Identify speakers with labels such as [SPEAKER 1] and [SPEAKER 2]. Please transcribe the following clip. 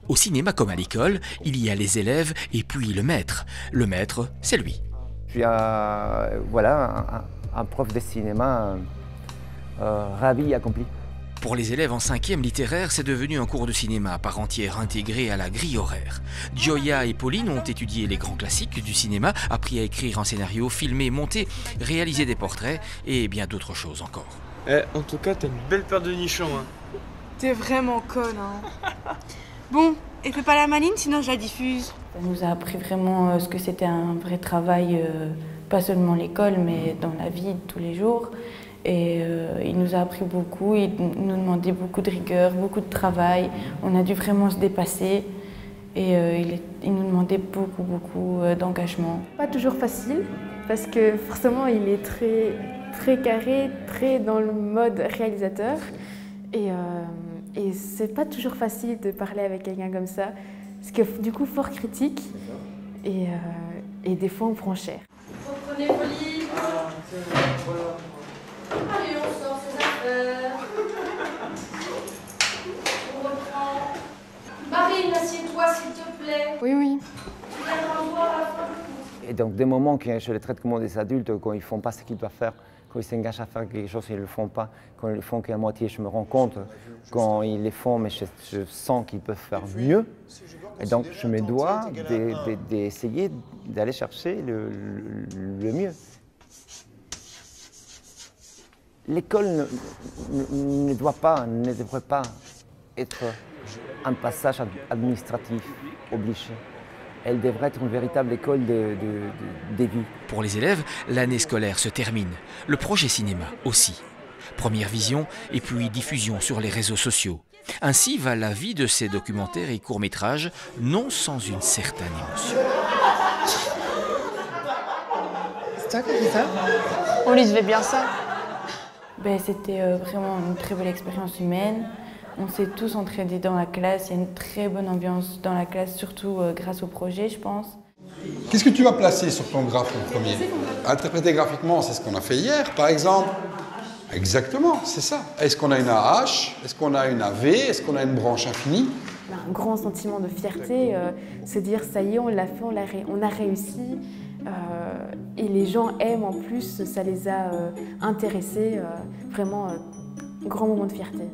[SPEAKER 1] Au cinéma comme à l'école, il y a les élèves et puis le maître. Le maître, c'est lui.
[SPEAKER 2] Je suis voilà, un prof de cinéma ravi et accompli.
[SPEAKER 1] Pour les élèves en 5e littéraire, c'est devenu un cours de cinéma à part entière intégré à la grille horaire. Gioia et Pauline ont étudié les grands classiques du cinéma, appris à écrire un scénario, filmer, monter, réaliser des portraits et bien d'autres choses encore.
[SPEAKER 3] En tout cas, t'as une belle paire de nichons. Hein.
[SPEAKER 4] T'es vraiment conne, hein. Bon, et fais pas la maline, sinon je la diffuse.
[SPEAKER 5] Ça nous a appris vraiment ce que c'était un vrai travail, pas seulement l'école, mais dans la vie de tous les jours. Et il nous a appris beaucoup, il nous demandait beaucoup de rigueur, beaucoup de travail. On a dû vraiment se dépasser et il nous demandait beaucoup d'engagement.
[SPEAKER 6] Pas toujours facile, parce que forcément il est très carré, très dans le mode réalisateur. Et c'est pas toujours facile de parler avec quelqu'un comme ça, parce que du coup fort critique et des fois on prend cher.
[SPEAKER 7] Reprenez vos livres. Allez, on sort ses affaires. On reprend. Marine, assieds-toi s'il te plaît.
[SPEAKER 4] Oui.
[SPEAKER 7] Tu viendras me voir à la fin du cours.
[SPEAKER 2] Et donc des moments que je les traite comme des adultes, quand ils ne font pas ce qu'ils doivent faire, quand ils s'engagent à faire quelque chose, ils ne le font pas. Quand ils le font qu'à moitié, je me rends compte. Quand ils le font, mais je sens qu'ils peuvent faire mieux. Et donc je me dois d'essayer d'aller chercher le mieux. L'école ne devrait pas être un passage administratif obligé. Elle devrait être une véritable école de vie.
[SPEAKER 1] Pour les élèves, l'année scolaire se termine. Le projet cinéma aussi. Première vision et puis diffusion sur les réseaux sociaux. Ainsi va la vie de ces documentaires et courts-métrages, non sans une certaine émotion.
[SPEAKER 4] C'est toi qui as fait ça? On lui devait bien ça.
[SPEAKER 5] C'était vraiment une très belle expérience humaine. On s'est tous entraînés dans la classe, il y a une très bonne ambiance dans la classe, surtout grâce au projet, je pense.
[SPEAKER 8] Qu'est-ce que tu vas placer sur ton graphe en premier? Interpréter graphiquement, c'est ce qu'on a fait hier, par exemple. Exactement, c'est ça. Est-ce qu'on a une AH? Est-ce qu'on a une AV? Est-ce qu'on a une branche infinie?
[SPEAKER 6] Un grand sentiment de fierté, se dire ça y est, on l'a fait, on a réussi. Et les gens aiment en plus, ça les a intéressés, vraiment grand moment de fierté.